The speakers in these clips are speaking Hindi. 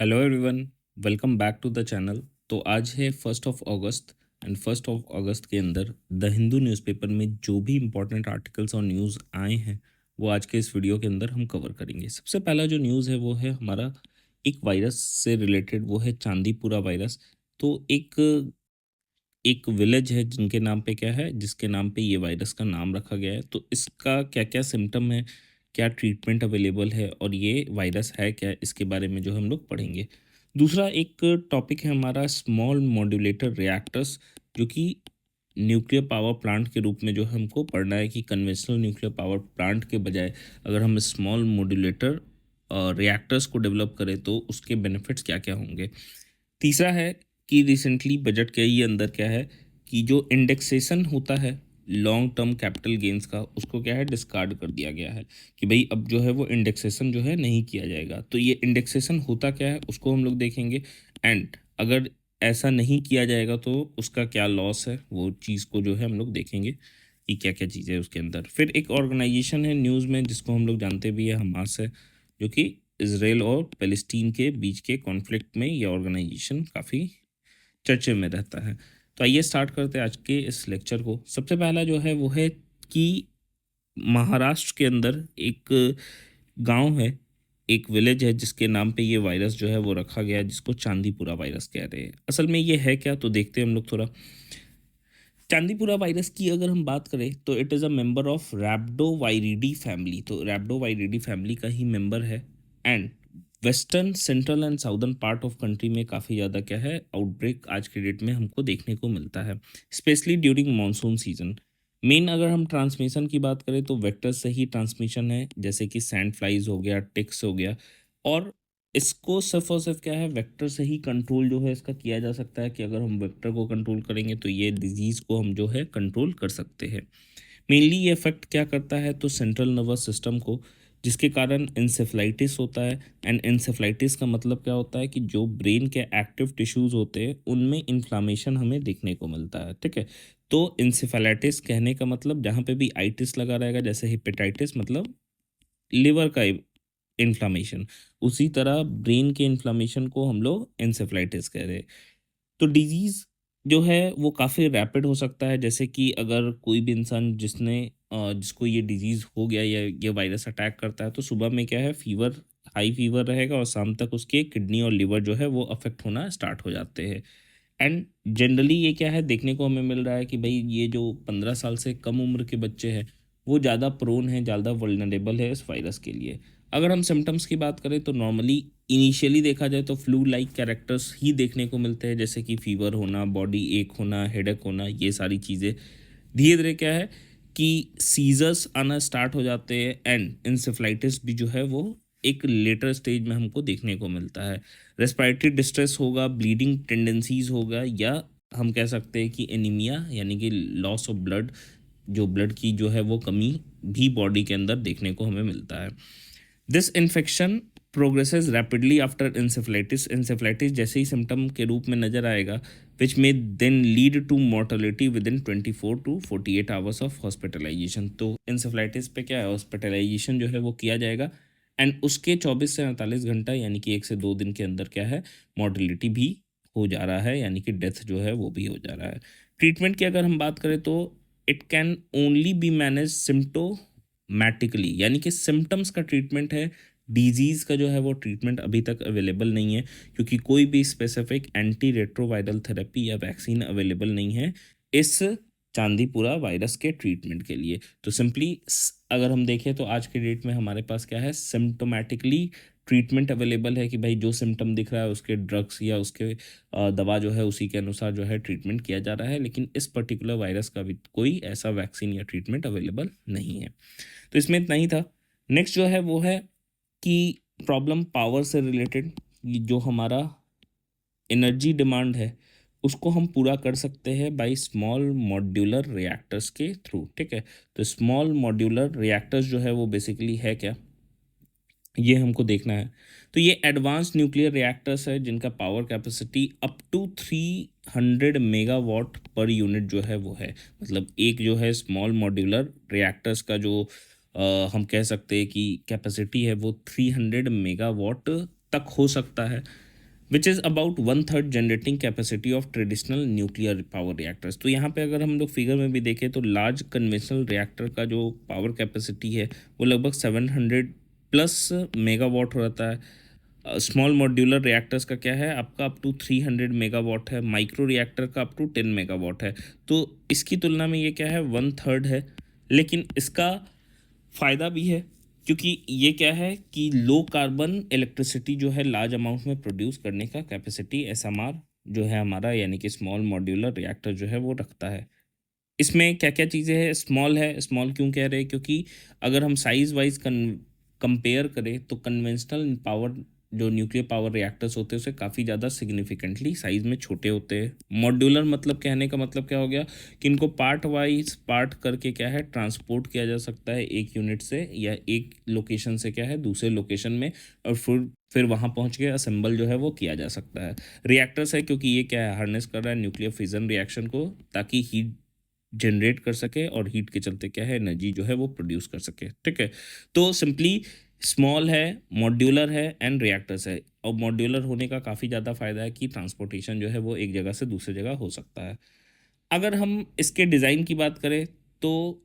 Hello everyone, welcome back to the channel. तो आज है 1 अगस्त एंड 1 अगस्त के अंदर द हिंदू न्यूज़पेपर में जो भी इम्पोर्टेंट आर्टिकल्स और न्यूज़ आए हैं वो आज के इस वीडियो के अंदर हम कवर करेंगे। सबसे पहला जो न्यूज़ है वो है हमारा एक वायरस से रिलेटेड, वो है चांदीपुरा वायरस। तो एक एक विलेज है जिनके नाम पे क्या है, जिसके नाम पे ये वायरस का नाम रखा गया है। तो इसका क्या क्या सिम्टम है, क्या ट्रीटमेंट अवेलेबल है और ये वायरस है क्या, इसके बारे में जो हम लोग पढ़ेंगे। दूसरा एक टॉपिक है हमारा स्मॉल मॉड्यूलेटर रिएक्टर्स, जो कि न्यूक्लियर पावर प्लांट के रूप में जो हमको पढ़ना है कि कन्वेंशनल न्यूक्लियर पावर प्लांट के बजाय अगर हम स्मॉल मॉड्यूलेटर रिएक्टर्स को डेवलप करें तो उसके बेनिफिट्स क्या क्या होंगे। तीसरा है कि रिसेंटली बजट के ही अंदर क्या है कि जो इंडेक्सेशन होता है लॉन्ग टर्म कैपिटल गेन्स का, उसको क्या है डिस्कार्ड कर दिया गया है कि भाई अब जो है वो इंडेक्सेशन जो है नहीं किया जाएगा। तो ये इंडेक्सेशन होता क्या है उसको हम लोग देखेंगे, एंड अगर ऐसा नहीं किया जाएगा तो उसका क्या लॉस है वो चीज़ को जो है हम लोग देखेंगे कि क्या क्या चीज़ें उसके अंदर। फिर एक ऑर्गेनाइजेशन है न्यूज़ में जिसको हम लोग जानते भी है, हमास है, जो कि इसराइल और पैलेस्टीन के बीच के कॉन्फ्लिक्ट में ये ऑर्गेनाइजेशन काफ़ी चर्चे में रहता है। तो आइए स्टार्ट करते हैं आज के इस लेक्चर को। सबसे पहला जो है वो है कि महाराष्ट्र के अंदर एक गांव है, एक विलेज है जिसके नाम पे ये वायरस जो है वो रखा गया है, जिसको चांदीपुरा वायरस कह रहे हैं। असल में ये है क्या, तो देखते हैं हम लोग थोड़ा। चांदीपुरा वायरस की अगर हम बात करें तो it is a member of rhabdoviridae family. तो रैप्डोवायरिडी फैमिली का ही मेंबर है, and western central and southern part of country में काफ़ी ज़्यादा क्या है आउटब्रेक आज के डेट में हमको देखने को मिलता है, specially during monsoon season. Main अगर हम ट्रांसमिशन की बात करें तो वेक्टर से ही ट्रांसमिशन है, जैसे कि सैंड फ्लाइज हो गया, टिक्स हो गया। और इसको सिर्फ और सिर्फ क्या है वेक्टर से ही कंट्रोल जो है इसका किया जा सकता है कि अगर हम वेक्टर को कंट्रोल करेंगे तो ये डिजीज़ को हम जो है कंट्रोल कर सकते हैं। मेनली ये इफेक्ट क्या करता है तो सेंट्रल नर्वस सिस्टम को, जिसके कारण इंसेफ्लाइटिस होता है। एंड इंसेफ्लाइटिस का मतलब क्या होता है कि जो ब्रेन के एक्टिव टिश्यूज़ होते हैं उनमें इन्फ्लामेशन हमें देखने को मिलता है, ठीक है। तो इंसेफेलाइटिस कहने का मतलब जहाँ पे भी आइटिस लगा रहेगा, जैसे हेपेटाइटिस मतलब लिवर का इन्फ्लामेशन, उसी तरह ब्रेन के इन्फ्लामेशन को हम लोग एन्सेफलाइटिस कह रहे हैं। तो डिजीज़ जो है वो काफ़ी रैपिड हो सकता है, जैसे कि अगर कोई भी इंसान जिसको ये डिजीज़ हो गया या ये वायरस अटैक करता है तो सुबह में क्या है फीवर, हाई फीवर रहेगा और शाम तक उसके किडनी और लिवर जो है वो अफेक्ट होना स्टार्ट हो जाते हैं। एंड जनरली ये क्या है देखने को हमें मिल रहा है कि भाई ये जो 15 साल से कम उम्र के बच्चे हैं वो ज़्यादा प्रोन है, ज़्यादा वल्नरेबल है इस वायरस के लिए। अगर हम सिम्टम्स की बात करें तो नॉर्मली इनिशियली देखा जाए तो फ्लू लाइक कैरेक्टर्स ही देखने को मिलते हैं, जैसे कि फीवर होना, बॉडी एक होना, हेडेक होना, ये सारी चीज़ें। धीरे धीरे क्या है कि सीजर्स आना स्टार्ट हो जाते हैं, एंड इंसेफ्लाइटिस भी जो है वो एक लेटर स्टेज में हमको देखने को मिलता है। रेस्पिरेटरी डिस्ट्रेस होगा, ब्लीडिंग टेंडेंसीज होगा, या हम कह सकते हैं कि एनीमिया यानी कि लॉस ऑफ ब्लड, जो ब्लड की जो है वो कमी भी बॉडी के अंदर देखने को हमें मिलता है। This infection progresses rapidly after encephalitis. Encephalitis जैसे ही सिम्टम के रूप में नजर आएगा, विच में then lead to mortality within 24 to 48 hours of hospitalization. तो इंसेफ्लाइटिस पे क्या है हॉस्पिटलाइजेशन जो है वो किया जाएगा, एंड उसके 24 से 48 घंटा यानी कि 1 से 2 दिन के अंदर क्या है मॉर्टेलिटी भी हो जा रहा है, यानी कि डेथ जो है वो भी हो जा रहा है। ट्रीटमेंट की अगर हम बात करें तो it can only be manage symptomatically, यानी कि सिम्टम्स का ट्रीटमेंट है। डिजीज़ का जो है वो ट्रीटमेंट अभी तक अवेलेबल नहीं है, क्योंकि कोई भी स्पेसिफिक एंटी रेट्रोवायरल थेरेपी या वैक्सीन अवेलेबल नहीं है इस चांदीपुरा वायरस के ट्रीटमेंट के लिए। तो सिंपली अगर हम देखें तो आज के डेट में हमारे पास क्या है सिम्टोमेटिकली ट्रीटमेंट अवेलेबल है कि भाई जो सिम्टम दिख रहा है उसके ड्रग्स या उसके दवा जो है उसी के अनुसार जो है ट्रीटमेंट किया जा रहा है, लेकिन इस पर्टिकुलर वायरस का भी कोई ऐसा वैक्सीन या ट्रीटमेंट अवेलेबल नहीं है। तो इसमें इतना ही था। नेक्स्ट जो है वो है कि प्रॉब्लम पावर से रिलेटेड, जो हमारा एनर्जी डिमांड है उसको हम पूरा कर सकते हैं बाय स्मॉल मॉड्यूलर रिएक्टर्स के थ्रू, ठीक है। तो स्मॉल मॉड्यूलर रिएक्टर्स जो है वो बेसिकली है क्या, ये हमको देखना है। तो ये एडवांस न्यूक्लियर रिएक्टर्स है जिनका power capacity up to 300 megawatt per unit जो है वो है। मतलब एक जो है स्मॉल मॉड्यूलर रिएक्टर्स का जो हम कह सकते हैं कि कैपेसिटी है वो 300 मेगावाट तक हो सकता है। Which is about 1/3 generating capacity of traditional nuclear power reactors. तो यहाँ पे अगर हम लोग फिगर में भी देखें तो लार्ज कन्वेंशनल रिएक्टर का जो पावर कैपेसिटी है वो लगभग 700 प्लस मेगावाट रहता है। स्मॉल मॉड्यूलर रिएक्टर्स का क्या है आपका अप टू 300 मेगावाट है, माइक्रो रिएक्टर का अप टू 10 मेगावाट है। तो इसकी तुलना में ये क्या है 1/3 है, लेकिन इसका फ़ायदा भी है क्योंकि ये क्या है कि लो कार्बन इलेक्ट्रिसिटी जो है लार्ज अमाउंट में प्रोड्यूस करने का कैपेसिटी एसएमआर जो है हमारा यानी कि स्मॉल मॉड्यूलर रिएक्टर जो है वो रखता है। इसमें क्या क्या चीज़ें हैं, स्मॉल है, स्मॉल क्यों कह रहे हैं क्योंकि अगर हम साइज़ वाइज कंपेयर करें तो कन्वेंशनल पावर जो न्यूक्लियर पावर रिएक्टर्स होते हैं उससे काफ़ी ज़्यादा सिग्निफिकेंटली साइज़ में छोटे होते हैं। मॉड्यूलर मतलब कहने का मतलब क्या हो गया कि इनको पार्ट वाइज पार्ट करके क्या है ट्रांसपोर्ट किया जा सकता है एक यूनिट से या एक लोकेशन से क्या है दूसरे लोकेशन में, और फिर वहाँ पहुँच के असेंबल जो है वो किया जा सकता है। रिएक्टर्स है क्योंकि ये क्या है हार्नेस कर रहा है न्यूक्लियर फिजन रिएक्शन को ताकि हीट जनरेट कर सके और हीट के चलते क्या है एनर्जी जो है वो प्रोड्यूस कर सके। ठीक है, तो सिंपली स्मॉल है, मॉड्यूलर है एंड रिएक्टर्स है। और मॉड्यूलर होने का काफ़ी ज़्यादा फ़ायदा है कि ट्रांसपोर्टेशन जो है वो एक जगह से दूसरी जगह हो सकता है। अगर हम इसके डिज़ाइन की बात करें तो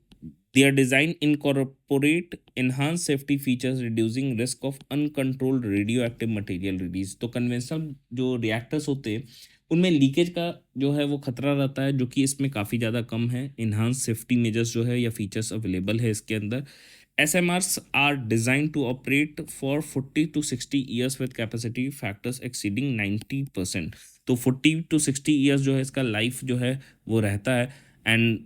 their design incorporate enhanced safety features reducing risk of uncontrolled radioactive material release। तो कन्वेंशनल जो रिएक्टर्स होते हैं उनमें लीकेज का जो है वो खतरा रहता है जो कि इसमें काफ़ी ज़्यादा कम है। इन्हांस सेफ्टी मेजर्स जो है या फीचर्स अवेलेबल है इसके अंदर। SMRs are designed to operate for 40 to 60 years with capacity factors exceeding 90%। तो 40 to 60 ईयर्स जो है इसका लाइफ जो है वो रहता है एंड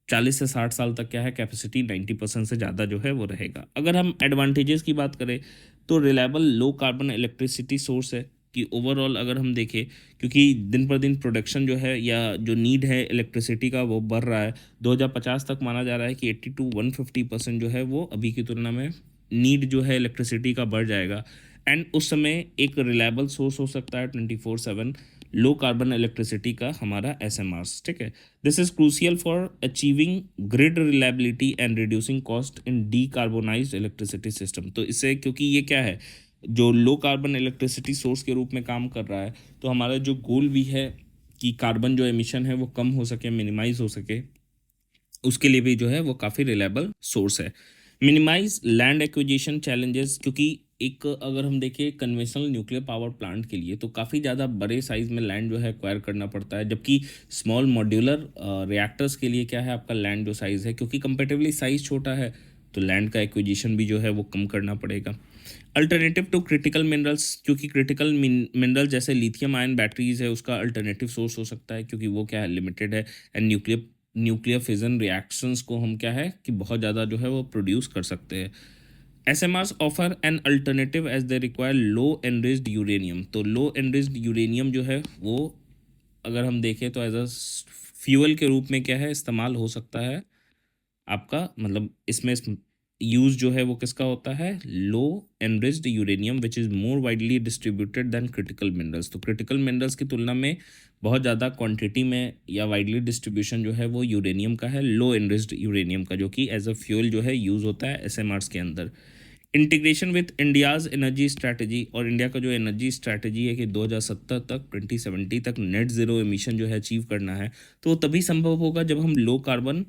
40 से 60 साल तक क्या है कैपेसिटी 90% से ज़्यादा जो है वो रहेगा। अगर हम एडवांटेजेस की बात करें तो reliable low carbon electricity source है कि ओवरऑल अगर हम देखें क्योंकि दिन पर दिन प्रोडक्शन जो है या जो नीड है इलेक्ट्रिसिटी का वो बढ़ रहा है। 2050 तक माना जा रहा है कि 80 to 150% जो है वो अभी की तुलना में नीड जो है इलेक्ट्रिसिटी का बढ़ जाएगा। एंड उस समय एक रिलायबल सोर्स हो सकता है 24/7 लो कार्बन इलेक्ट्रिसिटी का हमारा एसएमआरस। ठीक है, this is crucial for achieving grid reliability and reducing cost in decarbonised electricity system. तो इससे क्योंकि ये क्या है जो लो कार्बन इलेक्ट्रिसिटी सोर्स के रूप में काम कर रहा है तो हमारा जो गोल भी है कि कार्बन जो एमिशन है वो कम हो सके, मिनिमाइज हो सके, उसके लिए भी जो है वो काफ़ी रिलायबल सोर्स है। मिनिमाइज लैंड एक्विजिशन चैलेंजेस क्योंकि एक अगर हम देखें कन्वेंशनल न्यूक्लियर पावर प्लांट के लिए तो काफ़ी ज़्यादा बड़े साइज़ में लैंड जो है एक्वायर करना पड़ता है, जबकि स्मॉल मॉड्यूलर रिएक्टर्स के लिए क्या है आपका लैंड जो साइज़ है क्योंकि कंपेरेटिवली साइज़ छोटा है तो लैंड का एक्विजिशन भी जो है वो कम करना पड़ेगा। अल्टरनेटिव टू क्रिटिकल मिनरल्स क्योंकि क्रिटिकल मिनरल जैसे लिथियम आयन बैटरीज है उसका अल्टरनेटिव सोर्स हो सकता है क्योंकि वो क्या है लिमिटेड है एंड न्यूक्लियर फिजन रिएक्शंस को हम क्या है कि बहुत ज़्यादा जो है वो प्रोड्यूस कर सकते हैं। SMRs offer an alternative as they require low enriched uranium. तो लो एनरिच्ड यूरेनियम जो है वो अगर हम देखें तो एज अ फ्यूल के रूप में क्या है इस्तेमाल हो सकता है आपका, मतलब इसमें यूज़ जो है वो किसका होता है low enriched uranium which is more widely distributed than critical minerals. तो क्रिटिकल मिनरल्स की तुलना में बहुत ज़्यादा क्वांटिटी में या वाइडली डिस्ट्रीब्यूशन जो है वो यूरेनियम का है, लो एनरिच्ड यूरेनियम का, जो कि एज अ फ्यूल जो है यूज़ होता है एसएमआरस के अंदर। Integration with India's energy strategy, और इंडिया का जो एनर्जी स्ट्रैटेजी है कि 2070 तक 2070 तक नेट ज़ीरो एमिशन जो है अचीव करना है, तो वो तभी संभव होगा जब हम लो कार्बन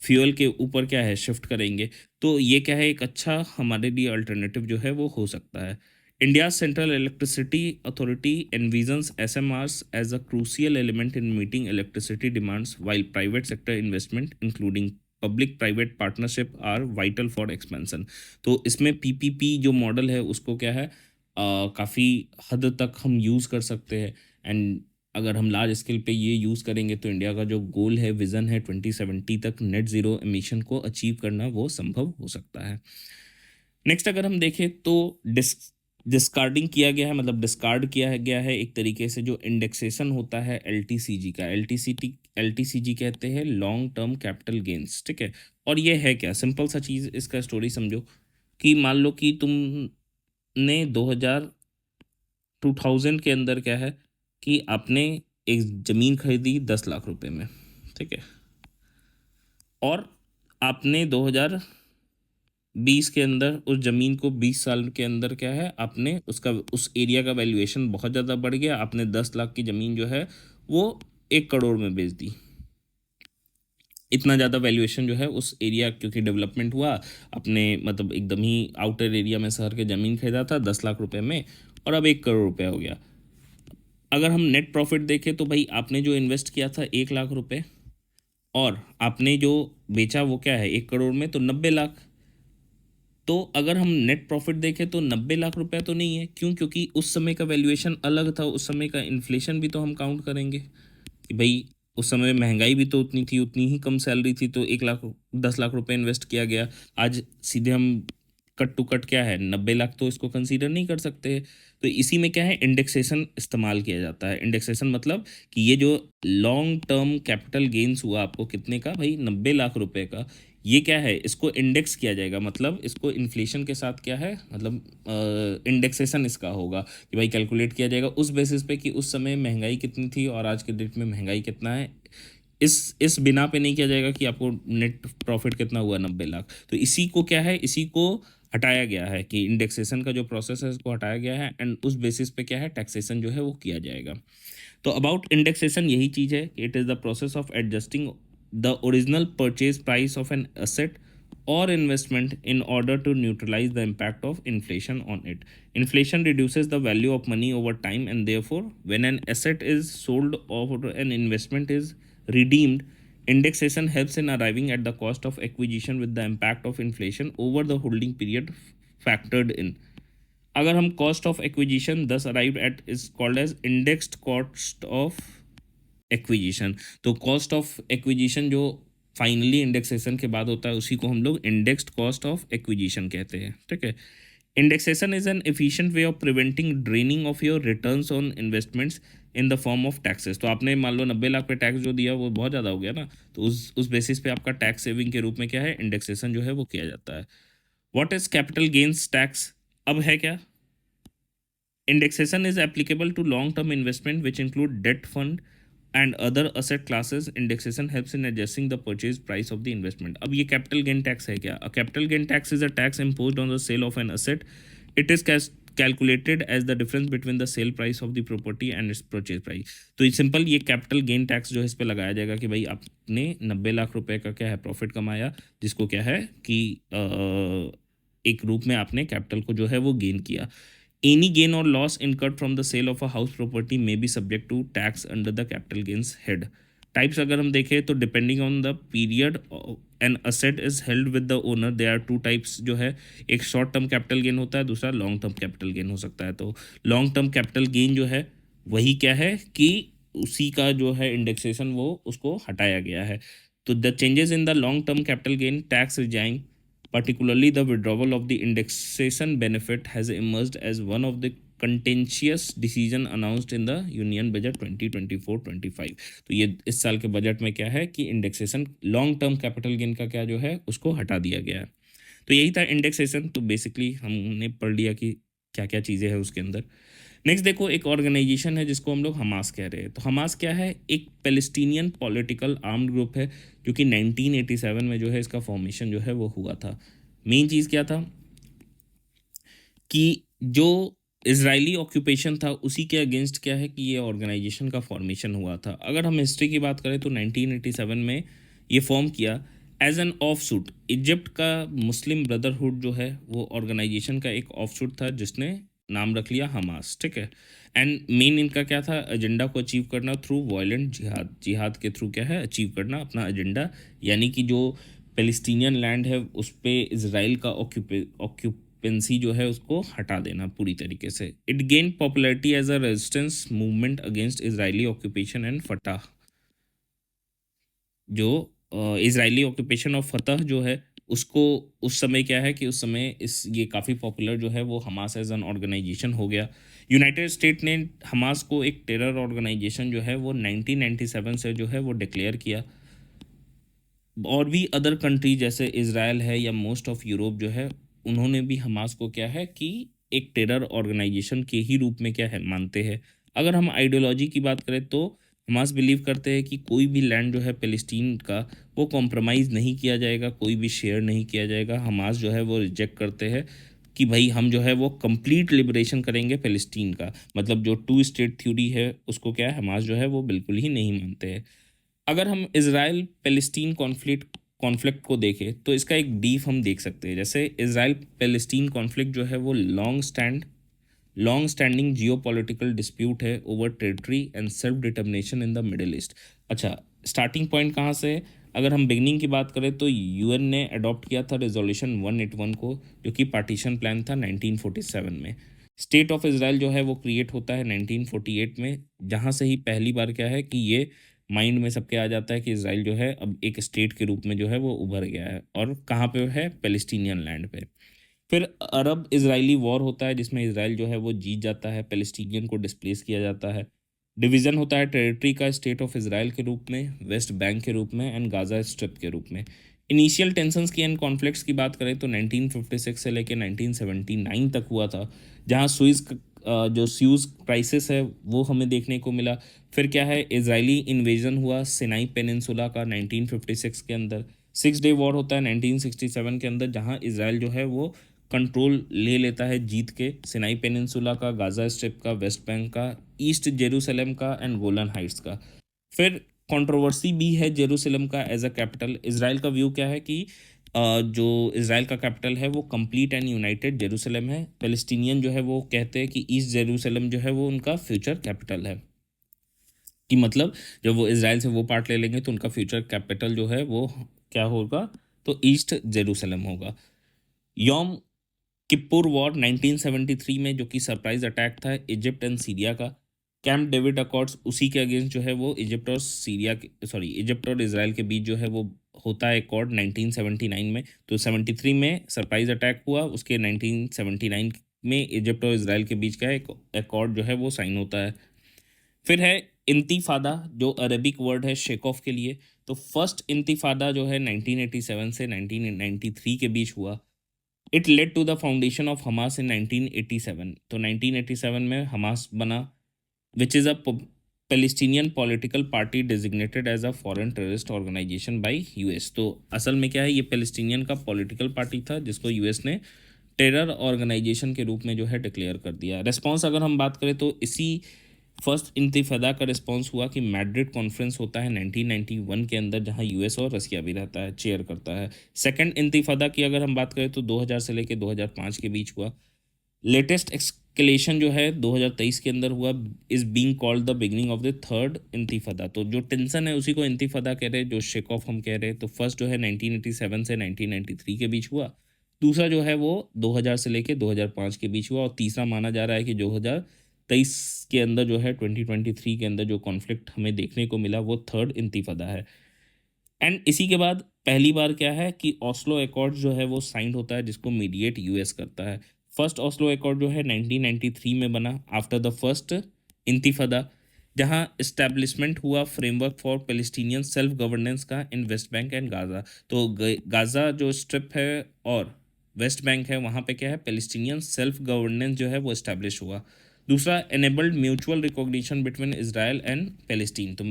फ्यूल के ऊपर क्या है शिफ्ट करेंगे। तो ये क्या है एक अच्छा हमारे लिए अल्टरनेटिव जो है वो हो सकता है। India central electricity authority envisions SMRs as a crucial element in meeting electricity demands while private sector investment including public private partnership are vital for expansion. तो इसमें पीपीपी जो मॉडल है उसको क्या है काफ़ी हद तक हम यूज़ कर सकते हैं। एंड अगर हम लार्ज स्केल पे ये यूज़ करेंगे तो इंडिया का जो गोल है विज़न है 2070 तक नेट ज़ीरो एमिशन को अचीव करना वो संभव हो सकता है। नेक्स्ट अगर हम देखें तो डिस्कार्डिंग किया गया है, मतलब डिस्कार्ड किया गया है एक तरीके से जो इंडेक्सेशन होता है एलटीसीजी का। एलटीसीजी कहते हैं लॉन्ग टर्म कैपिटल गेन्स। ठीक है, और ये है क्या सिंपल सा चीज़ इसका स्टोरी समझो कि मान लो कि तुमने 2000 के अंदर क्या है कि आपने एक ज़मीन खरीदी 10 लाख रुपए में। ठीक है, और आपने 20 के अंदर उस ज़मीन को 20 साल के अंदर क्या है, आपने उसका उस एरिया का वैल्यूएशन बहुत ज़्यादा बढ़ गया, आपने 10 लाख की ज़मीन जो है वो 1 करोड़ में बेच दी। इतना ज़्यादा वैल्यूएशन जो है उस एरिया, क्योंकि डेवलपमेंट हुआ, अपने मतलब एकदम ही आउटर एरिया में शहर के ज़मीन खरीदा था 10 लाख रुपए में, और अब 1 करोड़ रुपया हो गया। अगर हम नेट प्रॉफिट देखें तो भाई आपने जो इन्वेस्ट किया था 1 लाख रुपए, और आपने जो बेचा वो क्या है 1 करोड़ में, तो 90 लाख। तो अगर हम नेट प्रॉफिट देखें तो 90 लाख रुपया तो नहीं है। क्यों? क्योंकि उस समय का वैल्यूएशन अलग था, उस समय का इन्फ्लेशन भी तो हम काउंट करेंगे कि भाई उस समय महंगाई भी तो उतनी थी, उतनी ही कम सैलरी थी, तो 1 लाख 10 लाख रुपए इन्वेस्ट किया गया। आज सीधे हम कट टू कट क्या है 90 लाख तो इसको कंसीडर नहीं कर सकते। तो इसी में क्या है, इंडेक्सेशन इस्तेमाल किया जाता है। इंडेक्सेशन मतलब कि ये जो लॉन्ग टर्म कैपिटल गेन्स हुआ आपको कितने का भाई 90 लाख रुपए का, ये क्या है, इसको इंडेक्स किया जाएगा, मतलब इसको इन्फ्लेशन के साथ क्या है, मतलब इंडेक्सेशन इसका होगा कि भाई कैलकुलेट किया जाएगा उस बेसिस पे कि उस समय महंगाई कितनी थी और आज के डेट में महंगाई कितना है। इस बिना पे नहीं किया जाएगा कि आपको नेट प्रॉफिट कितना हुआ 90 लाख। तो इसी को क्या है, इसी को हटाया गया है कि इंडेक्सेशन का जो प्रोसेस है इसको हटाया गया है, एंड उस बेसिस पे क्या है टैक्सेशन जो है वो किया जाएगा। तो अबाउट इंडेक्सेशन यही चीज़ है कि it is the process of adjusting the original purchase price of an asset or investment in order to neutralize the impact of inflation on it. Inflation reduces the value of money over time, and therefore, when an asset is sold or an investment is redeemed, indexation helps in arriving at the cost of acquisition with the impact of inflation over the holding period factored in. अगर हम cost of acquisition thus arrive at is called as indexed cost of acquisition. तो कॉस्ट ऑफ एक्विजिशन जो फाइनली इंडेक्सेशन के बाद होता है उसी को हम लोग इंडेक्स्ड कॉस्ट ऑफ एक्विजिशन कहते हैं। ठीक है। Indexation is an efficient way of preventing draining of your returns on investments in the form of taxes. तो आपने मान लो 90 लाख पे टैक्स जो दिया वो बहुत ज़्यादा हो गया ना, तो उस बेसिस पे आपका टैक्स सेविंग के रूप में क्या है इंडेक्सेशन जो है वो किया जाता है। What is capital gains tax? अब है क्या, indexation is applicable to long term investment which include debt fund and other asset classes. Indexation helps in adjusting the purchase price of the investment. अब ये capital gain tax है क्या? A capital gain tax is a tax imposed on the sale of an asset. It is calculated as the difference between the sale price of the property and its purchase price. तो सिंपल ये कैपिटल गेन टैक्स जो है इस पे लगाया जाएगा कि भाई आपने 90 लाख रुपए का क्या है प्रॉफिट कमाया, जिसको क्या है कि एक रूप में आपने कैपिटल को जो है वो गेन किया। Any gain or loss incurred from the sale of a house property may be subject to tax under the capital gains head. Types अगर हम देखें तो depending on the period an asset is held with the owner, there are two types जो है, एक शॉर्ट टर्म कैपिटल गेन होता है, दूसरा लॉन्ग टर्म कैपिटल गेन हो सकता है। तो लॉन्ग टर्म कैपिटल गेन जो है वही क्या है कि उसी का जो है इंडेक्सेशन वो उसको हटाया गया है। तो the changes in the long term capital gain tax resign, particularly the withdrawal of the indexation benefit, has emerged as one of the contentious decision announced in the union budget 2024-25। तो ये इस साल के बजट में क्या है कि indexation long term capital gain का क्या जो है उसको हटा दिया गया है। तो यही था इंडेक्सेशन। तो बेसिकली हमने पढ़ लिया कि क्या क्या चीज़ें हैं उसके अंदर। नेक्स्ट देखो, एक ऑर्गेनाइजेशन है जिसको हम लोग हमास कह रहे हैं। तो हमास क्या है, एक पैलेस्टीनियन पॉलिटिकल आर्म्ड ग्रुप है जो कि 1987 में जो है इसका फॉर्मेशन जो है वो हुआ था। मेन चीज़ क्या था कि जो इजरायली ऑक्यूपेशन था उसी के अगेंस्ट क्या है कि ये ऑर्गेनाइजेशन का फॉर्मेशन हुआ था। अगर हम हिस्ट्री की बात करें तो 1987 में ये फॉर्म किया as an offshoot. Egypt का मुस्लिम ब्रदरहुड जो है वो ऑर्गेनाइजेशन का एक ऑफ सूट था जिसने नाम रख लिया हमास। ठीक है। एंड मेन इनका क्या था, एजेंडा को अचीव करना थ्रू वायलेंट जिहाद, जिहाद के थ्रू क्या है अचीव करना अपना एजेंडा, यानी कि जो पैलेस्टीनियन लैंड है उस पर इसराइल का ऑक्यूपेंसी जो है उसको हटा देना पूरी तरीके से। It gain popularity as a resistance movement against Israeli occupation and Fatah. जो इजरायली ऑक्यूपेशन ऑफ फतह जो है उसको उस समय क्या है कि उस समय इस ये काफ़ी पॉपुलर जो है वो हमास एज एन ऑर्गेनाइजेशन हो गया। यूनाइटेड स्टेट ने हमास को एक टेरर ऑर्गेनाइजेशन जो है वो 1997 से जो है वो डिक्लेयर किया। और भी अदर कंट्री जैसे इज़राइल है या मोस्ट ऑफ यूरोप जो है उन्होंने भी हमास को क्या है कि एक टेरर ऑर्गेनाइजेशन के ही रूप में क्या है मानते हैं। अगर हम आइडियोलॉजी की बात करें तो हमास बिलीव करते हैं कि कोई भी लैंड जो है फ़लस्तीन का वो कॉम्प्रोमाइज़ नहीं किया जाएगा, कोई भी शेयर नहीं किया जाएगा। हमास जो है वो रिजेक्ट करते हैं कि भाई हम जो है वो कंप्लीट लिबरेशन करेंगे फ़लस्तीन का। मतलब जो टू स्टेट थ्योरी है उसको क्या है, हमास जो है वो बिल्कुल ही नहीं मानते हैं। अगर हम इज़राइल फ़लस्तीन कॉन्फ्लिक्ट कॉन्फ्लिक्ट को देखें तो इसका एक डीप हम देख सकते हैं। जैसे इज़राइल फ़लस्तीन कॉन्फ्लिक्ट जो है वो लॉन्ग स्टैंडिंग जियोपॉलिटिकल डिस्प्यूट है over territory and self determination in the middle east. अच्छा, स्टार्टिंग पॉइंट कहाँ से है? अगर हम बिगनिंग की बात करें तो यूएन ने अडॉप्ट किया था रेजोल्यूशन 181 को, जो कि पार्टीशन प्लान था 1947 में। स्टेट ऑफ इसराइल जो है वो क्रिएट होता है 1948 में, जहाँ से ही पहली बार क्या है कि ये माइंड में सबके आ जाता है कि इसराइल जो है अब एक स्टेट के रूप में जो है वो उभर गया है, और कहाँ पे है, पैलेस्टीनियन लैंड पे। फिर अरब इजरायली वॉर होता है जिसमें इसराइल जो है वो जीत जाता है, पैलेस्टीनियन को डिस्प्लेस किया जाता है। डिवीज़न होता है टेरिटरी का, स्टेट ऑफ इसराइल के रूप में, वेस्ट बैंक के रूप में एंड गाज़ा स्ट्रिप के रूप में। इनिशियल टेंशंस की एंड कॉन्फ्लिक्ट्स की बात करें तो 1956 से लेकर 1979 तक हुआ था, जहां जो स्यूज़ क्राइसिस है वो हमें देखने को मिला। फिर क्या है, इजरायली इन्वेजन हुआ सिनाई पेनिनसुला का 1956 के अंदर। 6 डे वॉर होता है 1967 के अंदर, जहां इसराइल जो है वो कंट्रोल ले लेता है जीत के सिनाई पेनिनसुला का, गाज़ा स्ट्रिप का, वेस्ट बैंक का, ईस्ट जेरूसलम का एंड गोलन हाइट्स का। फिर कंट्रोवर्सी भी है जेरूसलम का एज अ कैपिटल। इसराइल का व्यू क्या है कि जो इसराइल का कैपिटल है वो कंप्लीट एंड यूनाइटेड जेरूसलम है। पैलेस्टीनियन जो है वो कहते हैं कि ईस्ट जेरूसलम जो है वो उनका फ्यूचर कैपिटल है, कि मतलब जब वो इसराइल से वो पार्ट ले लेंगे तो उनका फ्यूचर कैपिटल जो है वो क्या होगा, तो ईस्ट जेरूसलम होगा। योम किप्पुर वॉर 1973 में, जो कि सरप्राइज अटैक था इजिप्ट एंड सीरिया का। कैंप डेविड अकॉर्ड्स, उसी के अगेंस्ट जो है वो इजिप्ट और इसराइल के बीच जो है वो होता है अकॉर्ड 1979 में। तो 73 में सरप्राइज अटैक हुआ, उसके 1979 में इजिप्ट और इसराइल के बीच का एक अकॉर्ड जो है वो साइन होता है। फिर है इंतिफादा, जो अरबिक वर्ड है शेक ऑफ के लिए। तो फर्स्ट इंतिफादा जो है 1987 से 1993 के बीच हुआ। It led to the foundation of Hamas in 1987। तो 1987 में हमास बना, which is a Palestinian political party designated as a foreign terrorist organization by US. तो असल में क्या है, ये पैलेस्टीनियन का पॉलिटिकल पार्टी था जिसको यूएस ने टेरर ऑर्गेनाइजेशन के रूप में जो है डिक्लेयर कर दिया। रेस्पॉन्स अगर हम बात करें तो इसी फर्स्ट इंतिफादा का रिस्पॉन्स हुआ कि मैड्रिड कॉन्फ्रेंस होता है 1991 के अंदर, जहां यूएस और रसिया भी रहता है, चेयर करता है। सेकंड इंतिफादा की अगर हम बात करें तो 2000 से लेकर 2005 के बीच हुआ। लेटेस्ट एक्सकेलेशन जो है 2023 के अंदर हुआ, is being called the beginning of the third intifada. तो जो टेंशन है उसी को इंतिफादा कह रहे हैं, जो शेक ऑफ हम कह रहे हैं। तो फर्स्ट जो है 1987 से 1993 के बीच हुआ, दूसरा जो है वो 2000 से लेकर 2005 के बीच हुआ, और तीसरा माना जा रहा है कि 2023 के अंदर जो है 2023 के अंदर जो कॉन्फ्लिक्ट हमें देखने को मिला वो थर्ड इंतिफादा है। एंड इसी के बाद पहली बार क्या है कि ऑस्लो अकॉर्ड जो है वो साइन होता है, जिसको मीडिएट यूएस करता है। फर्स्ट ऑस्लो अकॉर्ड जो है 1993 में बना आफ्टर द फर्स्ट इंतिफादा, जहां इस्टेब्लिशमेंट हुआ framework for Palestinian self governance का इन वेस्ट बैंक एंड गाज़ा। तो गाज़ा जो स्ट्रिप है और वेस्ट बैंक है, वहाँ पे क्या है, पैलेस्टीनियन सेल्फ गवर्नेंस जो है वो इस्टेब्लिश हुआ। दूसरा, enabled mutual recognition between Israel and Palestine. तो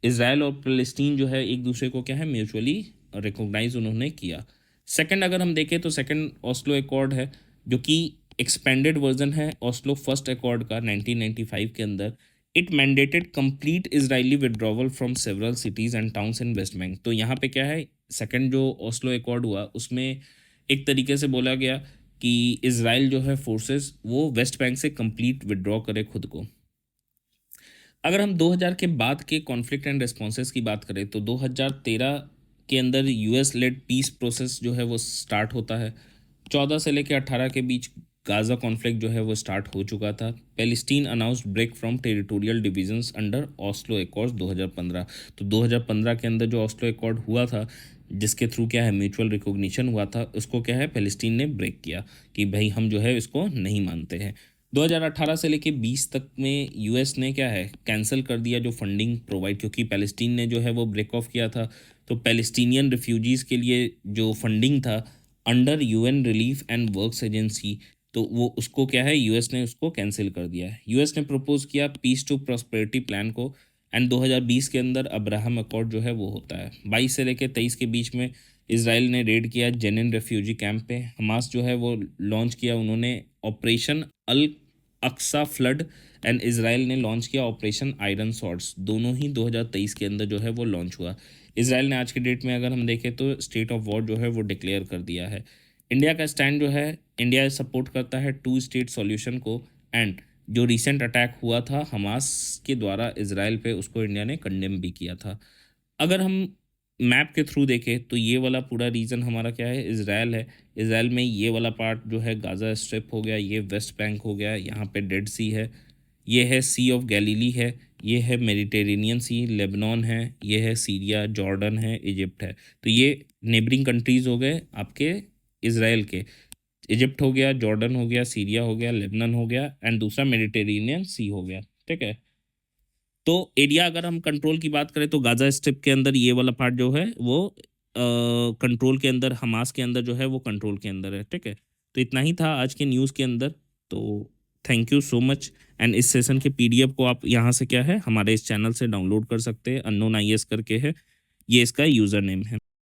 इसराइल और फ़लस्तीन जो है एक दूसरे को क्या है, म्यूचुअली रिकॉग्नाइज उन्होंने किया। सेकंड अगर हम देखें तो सेकंड ऑस्लो अकॉर्ड है, जो कि एक्सपेंडेड वर्जन है ऑस्लो फर्स्ट अकॉर्ड का 1995 के अंदर। It mandated complete Israeli withdrawal from several cities and towns in West Bank. तो यहाँ पे क्या है, सेकंड जो ऑस्लो अकॉर्ड हुआ उसमें एक तरीके से बोला गया कि इसराइल जो है फोर्सेस वो वेस्ट बैंक से कंप्लीट विड्रॉ करे खुद को। अगर हम 2000 के बाद के कॉन्फ्लिक्ट एंड रेस्पॉन्सेज की बात करें तो 2013 के अंदर यूएस लेड पीस प्रोसेस जो है वो स्टार्ट होता है। 14 से लेकर 18 के बीच गाज़ा कॉन्फ्लिक्ट जो है वो स्टार्ट हो चुका था। Palestine announced break from territorial divisions under Oslo accords 2015। तो 2015 के अंदर जो ऑस्लो अकॉर्ड हुआ था, जिसके थ्रू क्या है म्यूचुअल रिकॉग्निशन हुआ था, उसको क्या है पैलेस्टीन ने ब्रेक किया कि भाई हम जो है इसको नहीं मानते हैं। 2018 से लेके 20 तक में यूएस ने क्या है कैंसिल कर दिया जो फंडिंग प्रोवाइड, क्योंकि पैलेस्टीन ने जो है वो ब्रेक ऑफ किया था। तो पैलेस्टीनियन रिफ्यूजीज़ के लिए जो फंडिंग था under UN relief and works agency, तो वो उसको क्या है यूएस ने उसको कैंसिल कर दिया है। यूएस ने प्रपोज किया पीस टू प्रॉस्पेरिटी प्लान को, एंड 2020 के अंदर अब्राहम अकॉर्ड जो है वो होता है। 22 से लेकर 23 के बीच में इसराइल ने रेड किया जेनिन रेफ्यूजी कैंप पे। हमास जो है वो लॉन्च किया उन्होंने operation Al Aqsa flood, and Israel ने लॉन्च किया ऑपरेशन आयरन सॉर्ड्स। दोनों ही 2023 के अंदर जो है वो लॉन्च हुआ। इसराइल ने आज के डेट में अगर हम देखें तो स्टेट ऑफ वॉर जो है वो डिक्लेयर कर दिया है। इंडिया का स्टैंड जो है, इंडिया सपोर्ट करता है टू स्टेट सॉल्यूशन को, एंड जो रिसेंट अटैक हुआ था हमास के द्वारा इसराइल पे, उसको इंडिया ने कंडेम भी किया था। अगर हम मैप के थ्रू देखें तो ये वाला पूरा रीजन हमारा क्या है, इसराइल है। इसराइल में ये वाला पार्ट जो है गाज़ा स्ट्रिप हो गया, ये वेस्ट बैंक हो गया, यहाँ पे डेड सी है, ये है सी ऑफ गैलीली है, ये है मेडिटेरेनियन सी, लेबनान है, ये है सीरिया, जॉर्डन है, इजिप्ट है। तो ये नेबरिंग कंट्रीज़ हो गए आपके इसराइल के। इजिप्ट हो गया, जॉर्डन हो गया, सीरिया हो गया, लेबनान हो गया, एंड दूसरा मेडिटेरेनियन सी हो गया। ठीक है, तो एरिया अगर हम कंट्रोल की बात करें तो गाजा स्ट्रिप के अंदर ये वाला पार्ट जो है वो कंट्रोल के अंदर, हमास के अंदर जो है वो कंट्रोल के अंदर है। ठीक है, तो इतना ही था आज के न्यूज़ के अंदर। तो thank you so much. And इस सेशन के पीडीएफ को आप यहाँ से क्या है हमारे इस चैनल से डाउनलोड कर सकते हैं, अननोन आईएएस करके है, ये इसका यूज़र नेम है।